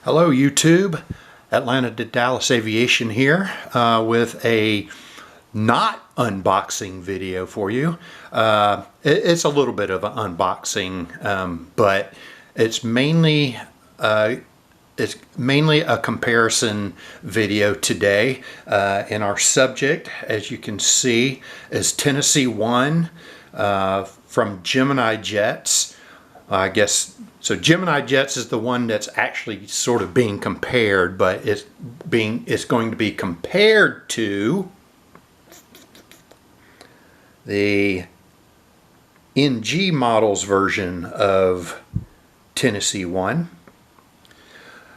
Hello YouTube, Atlanta to Dallas Aviation here with a not unboxing video for you. It's a little bit of an unboxing, but it's mainly a comparison video today. And our subject, as you can see, is Tennessee 1 from Gemini Jets. I guess so. Gemini Jets is the one that's actually sort of being compared, but it's going to be compared to the NG models version of Tennessee 1.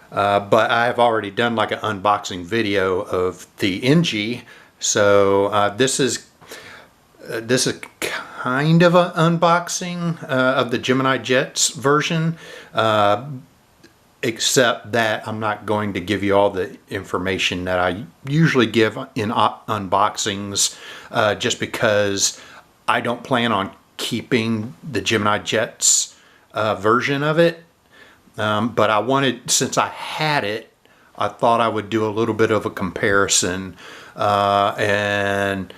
But I've already done like an unboxing video of the NG, so this is kind of an unboxing of the Gemini Jets version, except that I'm not going to give you all the information that I usually give in unboxings, just because I don't plan on keeping the Gemini Jets version of it. But I wanted, since I had it, I thought I would do a little bit of a comparison, and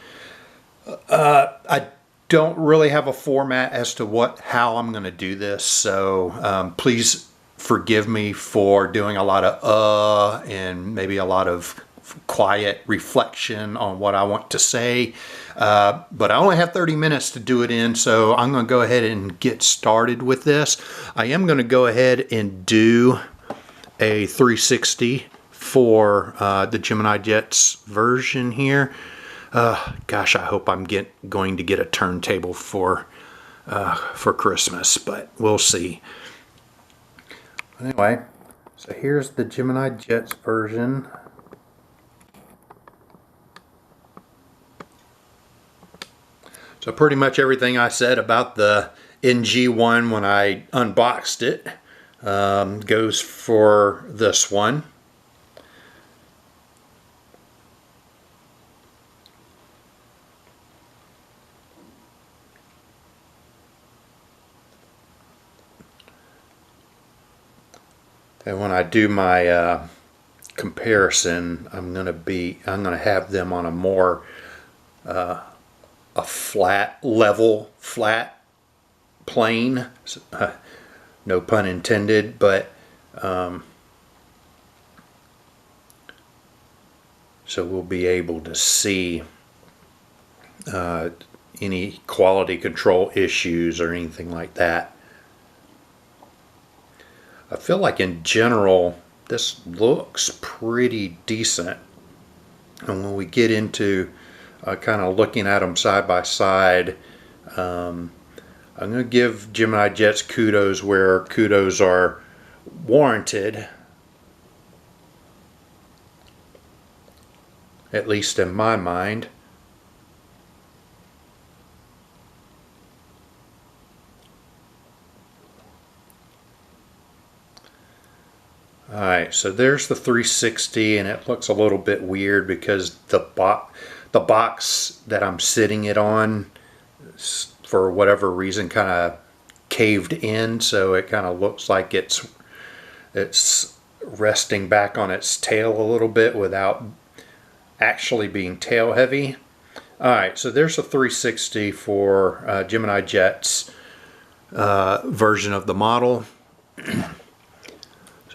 I don't really have a format as to how I'm going to do this, so please forgive me for doing a lot of and maybe a lot of quiet reflection on what I want to say, but I only have 30 minutes to do it in, so I'm going to go ahead and get started with this. I am going to go ahead and do a 360 for the Gemini Jets version here. Gosh, I hope I'm going to get a turntable for Christmas, but we'll see. Anyway, so here's the Gemini Jets version. So pretty much everything I said about the NG1 when I unboxed it goes for this one. And when I do my comparison, I'm gonna have them on a more flat plane. No pun intended, but so we'll be able to see any quality control issues or anything like that. I feel like in general this looks pretty decent, and when we get into kind of looking at them side by side, I'm going to give Gemini Jets kudos where kudos are warranted, at least in my mind. Alright, so there's the 360, and it looks a little bit weird because the box that I'm sitting it on, for whatever reason, kind of caved in, so it kind of looks like it's resting back on its tail a little bit without actually being tail heavy. Alright, so there's a 360 for Gemini Jets version of the model.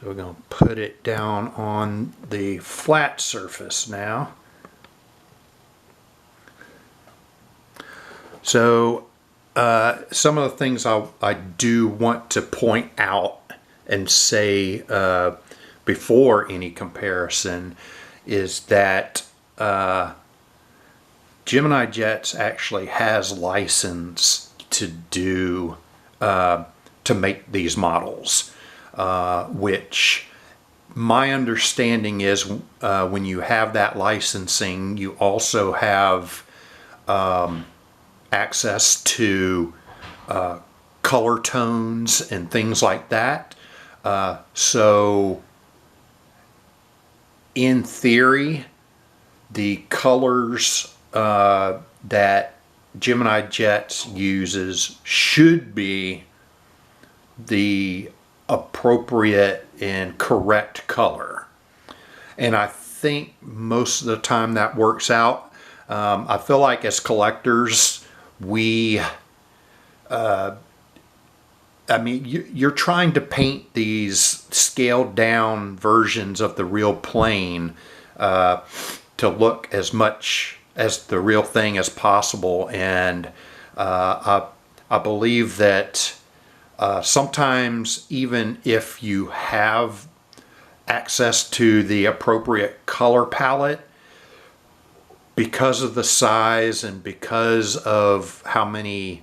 So we're going to put it down on the flat surface now. So some of the things I do want to point out and say before any comparison is that Gemini Jets actually has license to make these models. Which my understanding is when you have that licensing, you also have access to color tones and things like that. So in theory, the colors that Gemini Jets uses should be the appropriate and correct color. And I think most of the time that works out. I feel like as collectors, you're trying to paint these scaled down versions of the real plane to look as much as the real thing as possible. And I believe that sometimes, even if you have access to the appropriate color palette, because of the size and because of how many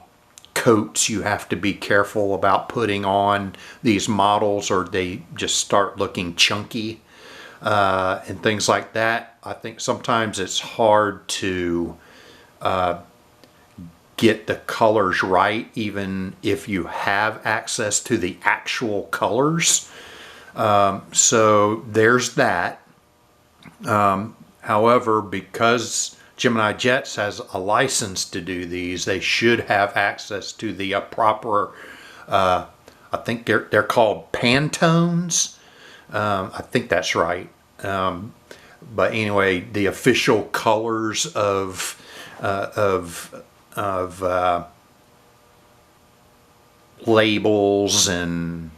coats you have to be careful about putting on these models, or they just start looking chunky and things like that, I think sometimes it's hard to get the colors right, even if you have access to the actual colors. So there's that. However, because Gemini Jets has a license to do these, they should have access to the proper, I think they're called Pantones. I think that's right. But anyway, the official colors of labels and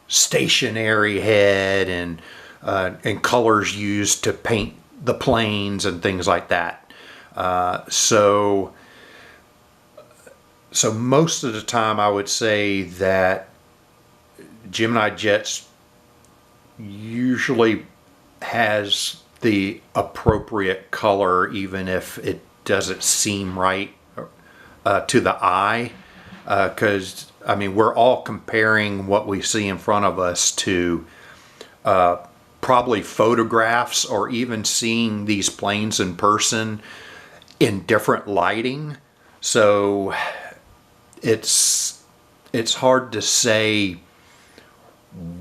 stationary head and colors used to paint the planes and things like that. So most of the time I would say that Gemini Jets usually has the appropriate color, even if it doesn't seem right to the eye, because I mean, we're all comparing what we see in front of us to probably photographs, or even seeing these planes in person in different lighting. So it's hard to say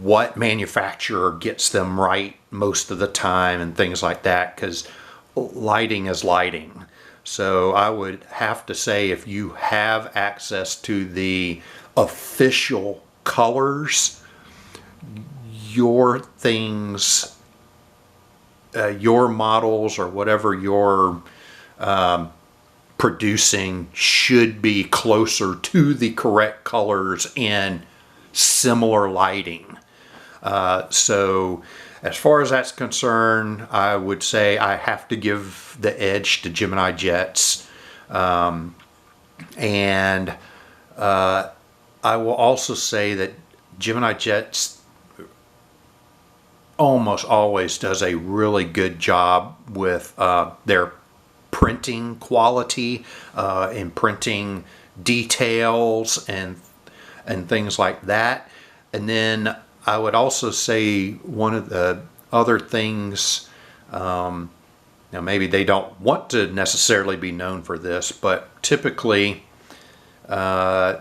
what manufacturer gets them right most of the time and things like that, because lighting is lighting. So I would have to say, if you have access to the official colors, your things, your models, or whatever you're producing should be closer to the correct colors and similar lighting. So as far as that's concerned, I would say I have to give the edge to Gemini Jets. And I will also say that Gemini Jets almost always does a really good job with their printing quality and printing details and things like that. And then I would also say one of the other things, now maybe they don't want to necessarily be known for this, but typically the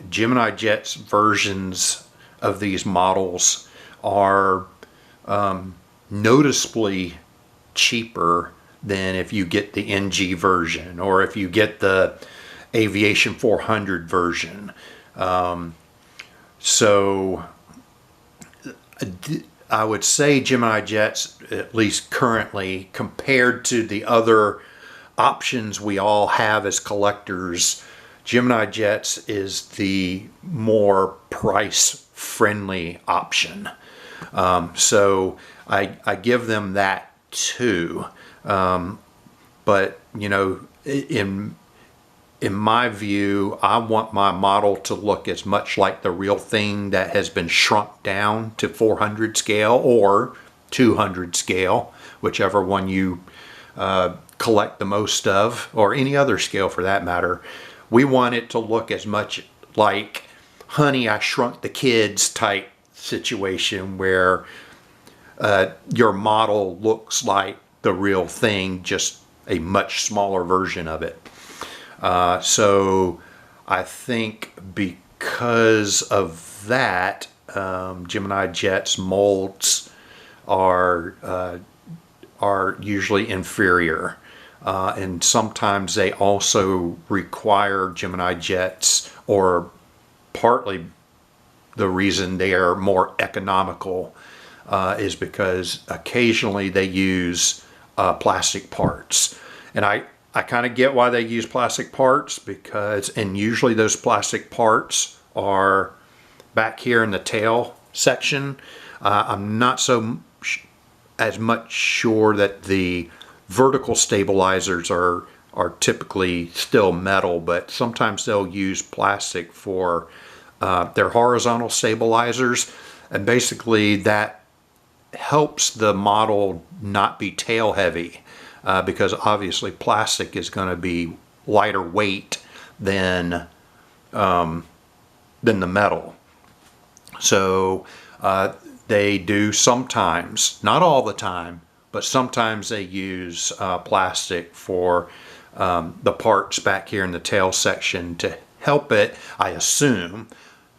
Gemini Jets versions of these models are noticeably cheaper than if you get the NG version, or if you get the Aviation 400 version. So I would say Gemini Jets, at least currently, compared to the other options we all have as collectors, Gemini Jets is the more price-friendly option. So I give them that too. But you know, in my view, I want my model to look as much like the real thing that has been shrunk down to 400 scale or 200 scale, whichever one you collect the most of, or any other scale for that matter. We want it to look as much like Honey, I Shrunk the Kids type situation, where your model looks like the real thing, just a much smaller version of it. So I think because of that, Gemini Jets molds are usually inferior. And sometimes they also require Gemini Jets, or partly the reason they are more economical is because occasionally they use plastic parts. And I kind of get why they use plastic parts, because, and usually those plastic parts are back here in the tail section. I'm not as much sure that the vertical stabilizers are typically still metal, but sometimes they'll use plastic for their horizontal stabilizers, and basically that helps the model not be tail heavy, because obviously plastic is going to be lighter weight than the metal. So they do sometimes, not all the time, but sometimes they use plastic for the parts back here in the tail section to help it, I assume,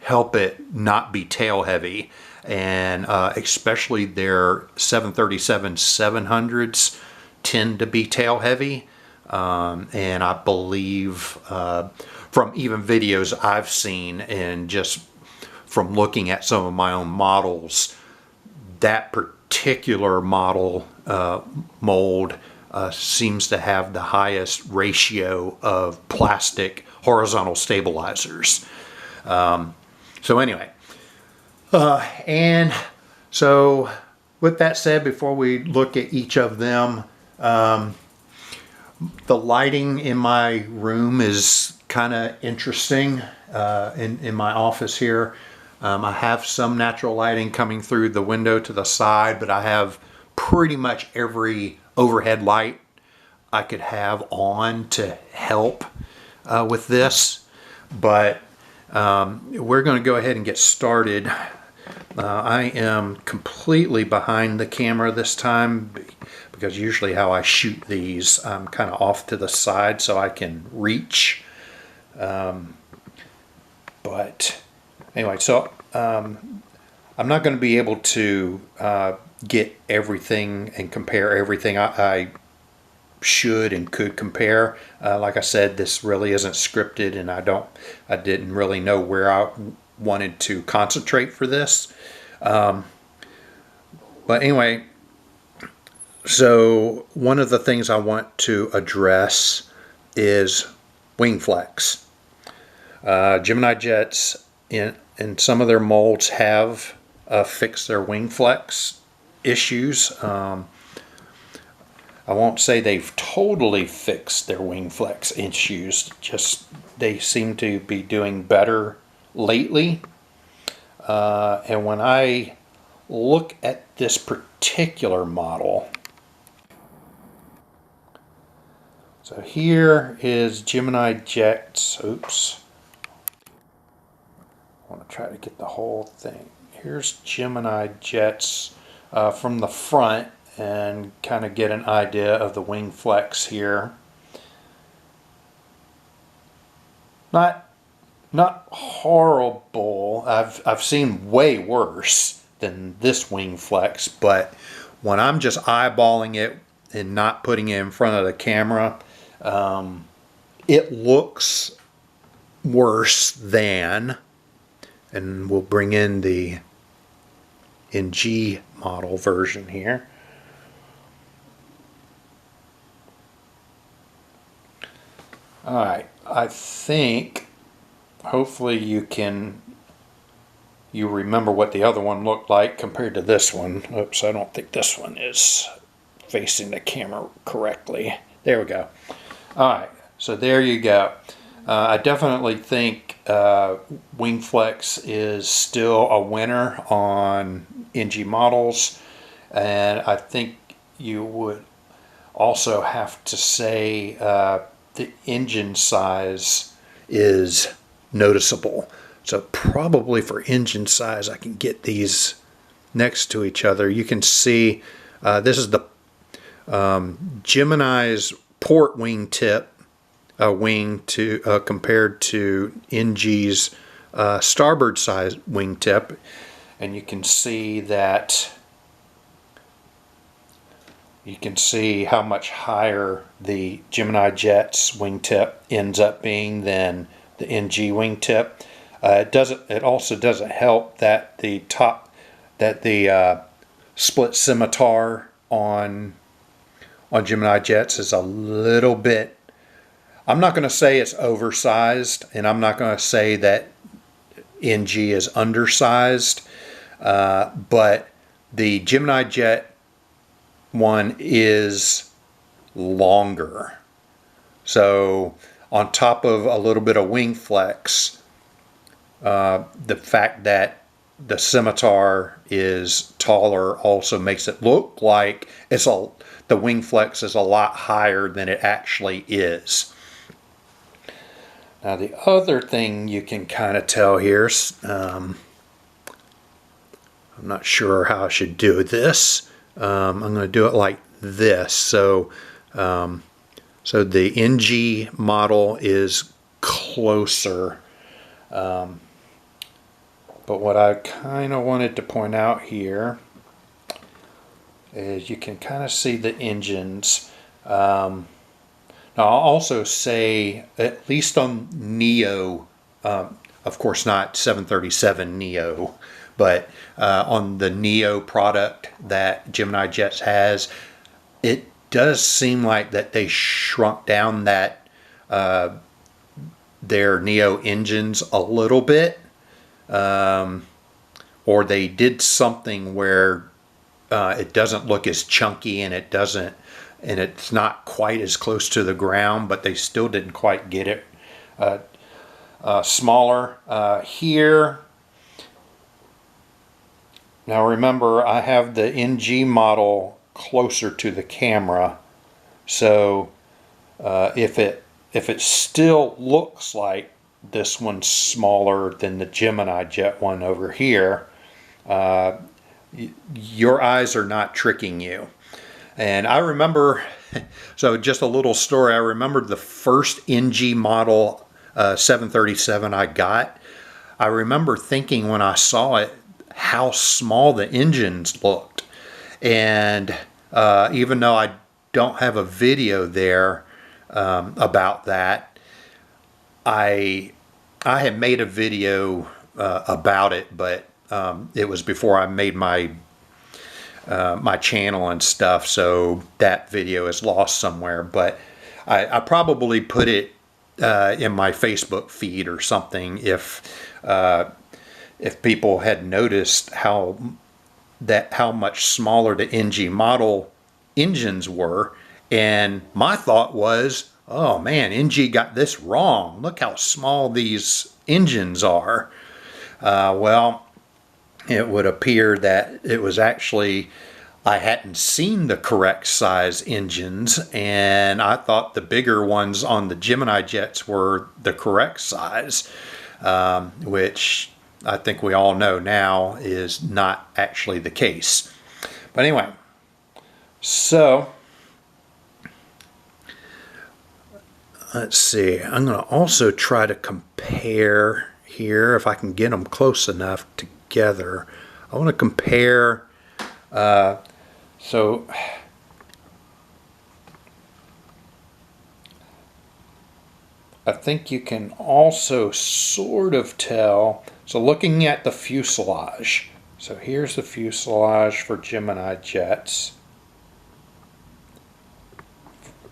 help it not be tail heavy. And especially their 737-700s tend to be tail heavy. And I believe from even videos I've seen and just from looking at some of my own models, that particular model mold seems to have the highest ratio of plastic horizontal stabilizers. So anyway, and so with that said, before we look at each of them, the lighting in my room is kind of interesting in my office here. I have some natural lighting coming through the window to the side, but I have pretty much every overhead light I could have on to help with this. But we're going to go ahead and get started. I am completely behind the camera this time, because usually how I shoot these, I'm kind of off to the side so I can reach. But anyway, so I'm not going to be able to get everything and compare everything I should and could compare. Like I said, this really isn't scripted, and I didn't really know where I wanted to concentrate for this. But anyway, so one of the things I want to address is wing flex. Gemini jets in some of their molds have fixed their wing flex issues. I won't say they've totally fixed their wing flex issues, just they seem to be doing better lately. And when I look at this particular model, so here is Gemini Jet's, oops, I want to try to get the whole thing. Here's Gemini Jet's from the front, and kind of get an idea of the wing flex here. Not horrible. I've seen way worse than this wing flex, but when I'm just eyeballing it and not putting it in front of the camera, it looks worse than, and we'll bring in the NG model version here. Alright, I think hopefully you remember what the other one looked like compared to this one. Oops, I don't think this one is facing the camera correctly. There we go. Alright, so there you go. I definitely think wing flex is still a winner on NG models, and I think you would also have to say the engine size is noticeable. So probably for engine size, I can get these next to each other. You can see this is the Gemini's port wing tip compared to NG's starboard side wing tip, and you can see that. You can see how much higher the Gemini Jet's wingtip ends up being than the NG wingtip. It also doesn't help that the split scimitar on Gemini jets is a little bit. I'm not going to say it's oversized, and I'm not going to say that NG is undersized, but the Gemini jet one is longer. So on top of a little bit of wing flex, the fact that the scimitar is taller also makes it look like the wing flex is a lot higher than it actually is. Now the other thing you can kind of tell here, I'm not sure how I should do this. I'm going to do it like this. So the NG model is closer. But what I kind of wanted to point out here is you can kind of see the engines. Now I'll also say, at least on Neo, of course not 737 Neo, but on the Neo product that Gemini Jets has, it does seem like that they shrunk down that their Neo engines a little bit, or they did something where it doesn't look as chunky, and it's not quite as close to the ground, but they still didn't quite get it smaller here. Now remember, I have the NG model closer to the camera, so if it still looks like this one's smaller than the Gemini Jet one over here, your eyes are not tricking you. And I remember, so just a little story, I remember the first NG model 737 I got. I remember thinking when I saw it how small the engines looked. And even though I don't have a video there about that, I had made a video about it, but it was before I made my channel and stuff, so that video is lost somewhere. But I probably put it in my Facebook feed or something if people had noticed how much smaller the NG model engines were. And my thought was, oh man, NG got this wrong. Look how small these engines are. Well, it would appear that it was actually, I hadn't seen the correct size engines, and I thought the bigger ones on the Gemini jets were the correct size, which I think we all know now is not actually the case. But anyway, so let's see. I'm going to also try to compare here, if I can get them close enough together. I want to compare, so I think you can also sort of tell. So looking at the fuselage, so here's the fuselage for Gemini jets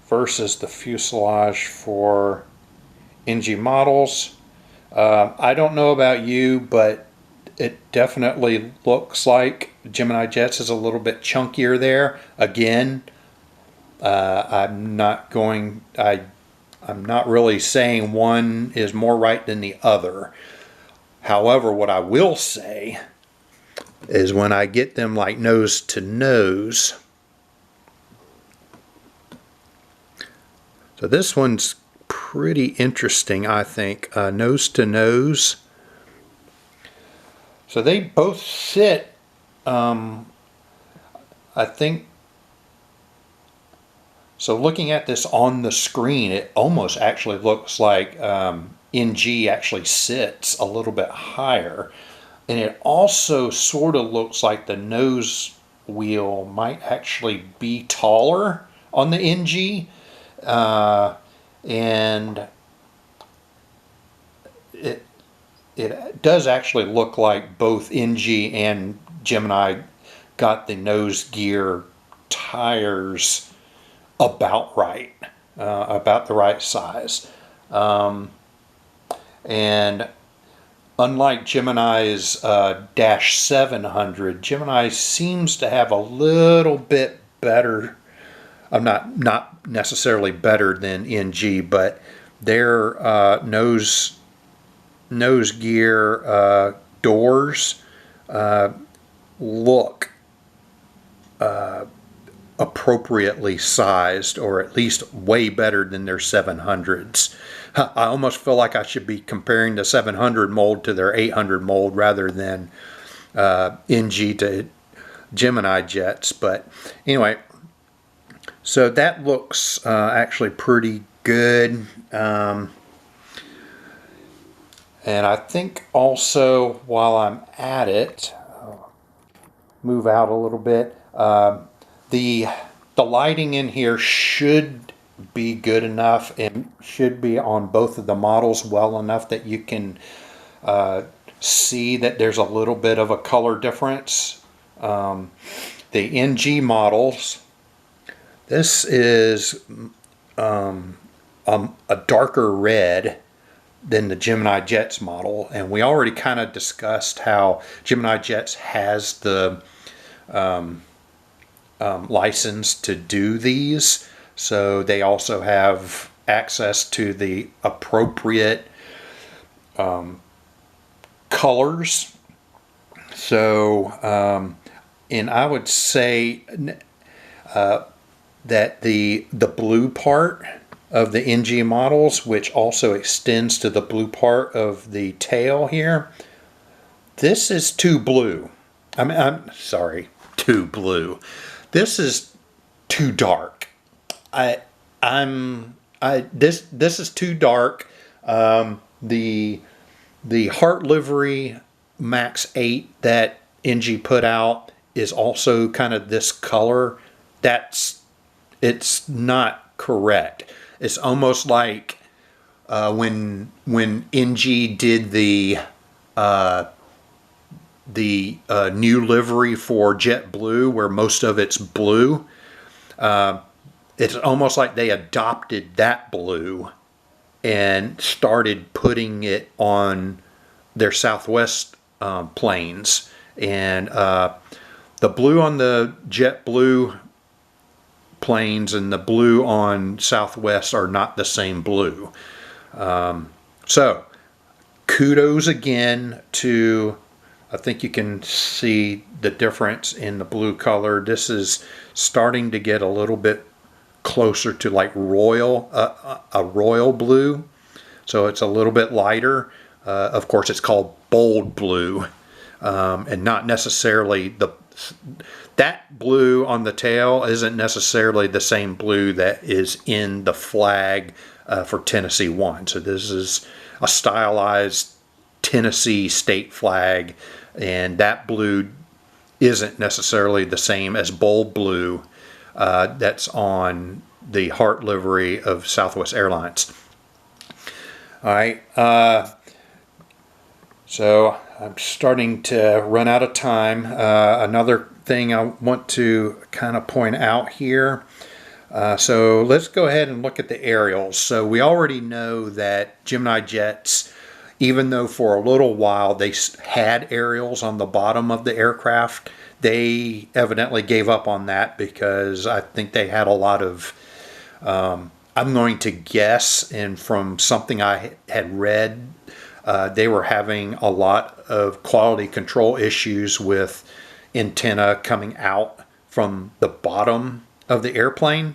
versus the fuselage for NG models. I don't know about you, but it definitely looks like Gemini Jets is a little bit chunkier there. Again, I'm not really saying one is more right than the other. However, what I will say is when I get them like nose to nose, so this one's pretty interesting, I think, nose to nose. So they both sit, I think, so looking at this on the screen, it almost actually looks like NG actually sits a little bit higher. And it also sort of looks like the nose wheel might actually be taller on the NG. And it does actually look like both NG and Gemini got the nose gear tires about right, about the right size. And unlike Gemini's Dash 700, Gemini seems to have a little bit better. I'm not necessarily better than NG, but their nose gear doors look appropriately sized, or at least way better than their 700s. I almost feel like I should be comparing the 700 mold to their 800 mold rather than NG to Gemini jets. But anyway, so that looks actually pretty good. And I think also, while I'm at it, I'll move out a little bit. The lighting in here should be good enough and should be on both of the models well enough that you can see that there's a little bit of a color difference. The NG models, this is a darker red than the Gemini Jets model, and we already kind of discussed how Gemini Jets has the license to do these, so they also have access to the appropriate colors. So and I would say that the blue part of the NG models, which also extends to the blue part of the tail here, this is too blue. I'm sorry, too blue. This is too dark. This is too dark. The Heart Livery Max 8 that NG put out is also kind of this color. It's not correct. It's almost like when NG did the new livery for JetBlue, where most of it's blue. It's almost like they adopted that blue and started putting it on their Southwest planes. And the blue on the JetBlue planes and the blue on Southwest are not the same blue. So kudos again to, I think you can see the difference in the blue color. This is starting to get a little bit closer to like royal, a royal blue. So it's a little bit lighter. Of course, it's called bold blue, and not necessarily that blue on the tail isn't necessarily the same blue that is in the flag for Tennessee 1. So this is a stylized Tennessee state flag, and that blue isn't necessarily the same as bold blue that's on the Heart livery of Southwest Airlines. All right, so I'm starting to run out of time. Another thing I want to kind of point out here. So let's go ahead and look at the aerials. So we already know that Gemini Jets, even though for a little while they had aerials on the bottom of the aircraft, they evidently gave up on that because I think they had a lot of, I'm going to guess, and from something I had read, they were having a lot of quality control issues with antenna coming out from the bottom of the airplane.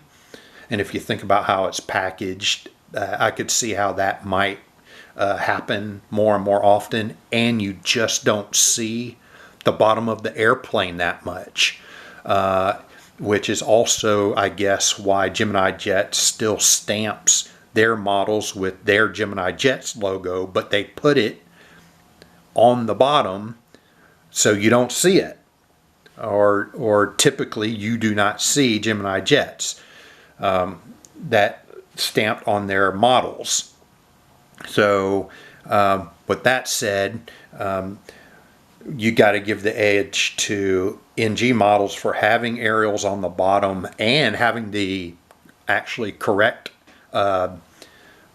And if you think about how it's packaged, I could see how that might happen more and more often, and you just don't see the bottom of the airplane that much, which is also, I guess, why Gemini Jets still stamps their models with their Gemini Jets logo, but they put it on the bottom so you don't see it, or typically you do not see Gemini Jets that stamped on their models. So With that said, you got to give the edge to NG models for having aerials on the bottom and having the actually correct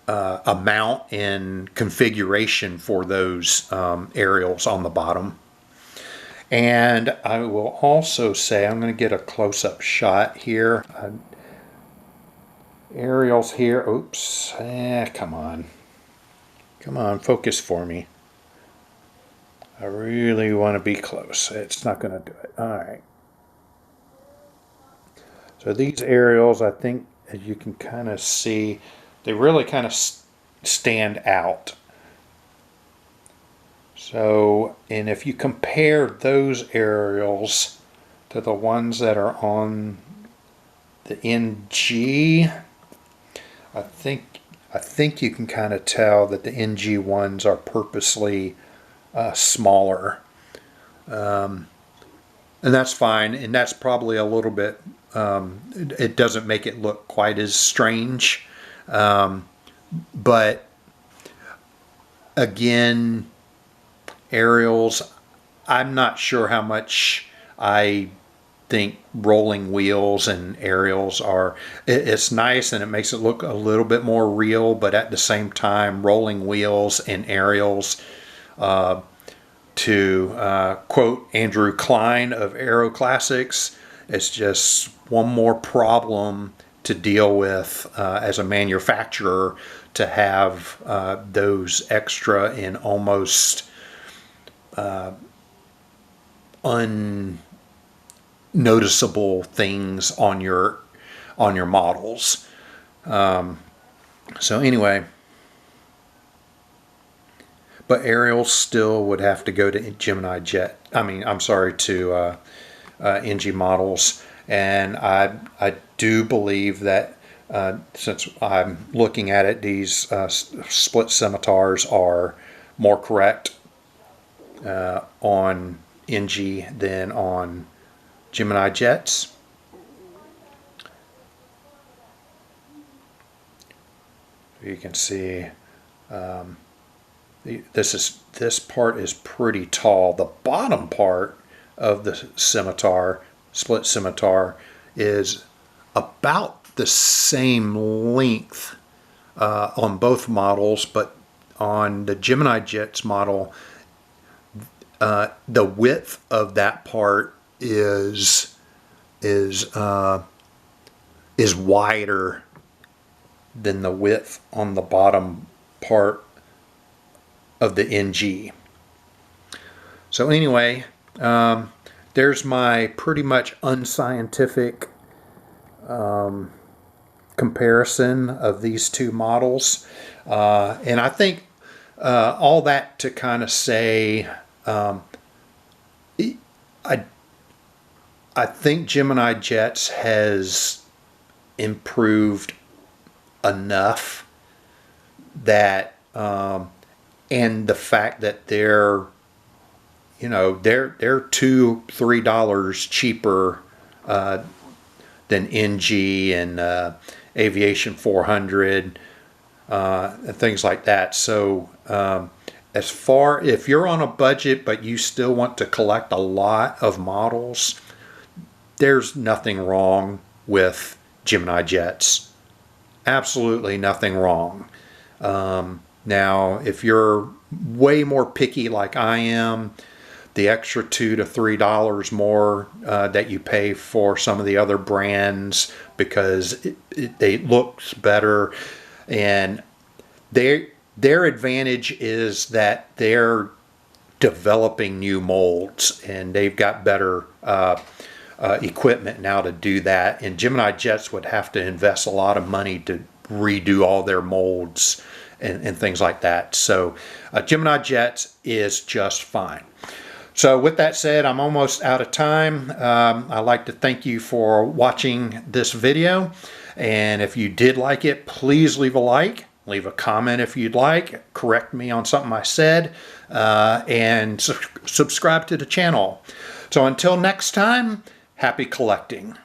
amount and configuration for those aerials on the bottom. And I will also say, I'm going to get a close-up shot here. Aerials here. Oops. Come on. Come on, focus for me. I really want to be close. It's not going to do it. All right. So these aerials, I think, as you can kind of see, they really kind of stand out. So, and if you compare those aerials to the ones that are on the NG, I think you can kind of tell that the NG ones are purposely smaller, and that's fine. And that's probably a little bit. It doesn't make it look quite as strange, but again, aerials, I'm not sure how much I think rolling wheels and aerials are. It's nice and it makes it look a little bit more real, but at the same time, rolling wheels and aerials, to quote Andrew Klein of Aero Classics, it's just one more problem to deal with as a manufacturer, to have those extra and almost unnoticeable things on your models. So anyway, but aerials still would have to go to Gemini Jet. I'm sorry, to NG models, and I do believe that since I'm looking at it, these split scimitars are more correct on NG than on Gemini Jets. You can see this part is pretty tall. The bottom part of the scimitar, split scimitar, is about the same length on both models, but on the Gemini Jets model, the width of that part is wider than the width on the bottom part of the NG. So anyway, there's my pretty much unscientific comparison of these two models, and I think all that to kind of say, I think Gemini Jets has improved enough that, and the fact that they're $2-3 cheaper than NG and Aviation 400 and things like that. So if you're on a budget but you still want to collect a lot of models, there's nothing wrong with Gemini Jets. Absolutely nothing wrong. Now, if you're way more picky like I am, the extra $2 to $3 more that you pay for some of the other brands because it looks better, and their advantage is that they're developing new molds and they've got better equipment now to do that. And Gemini Jets would have to invest a lot of money to redo all their molds and things like that. So Gemini Jets is just fine. So with that said, I'm almost out of time. I'd like to thank you for watching this video. And if you did like it, please leave a like. Leave a comment if you'd like. Correct me on something I said. And subscribe to the channel. So until next time, happy collecting.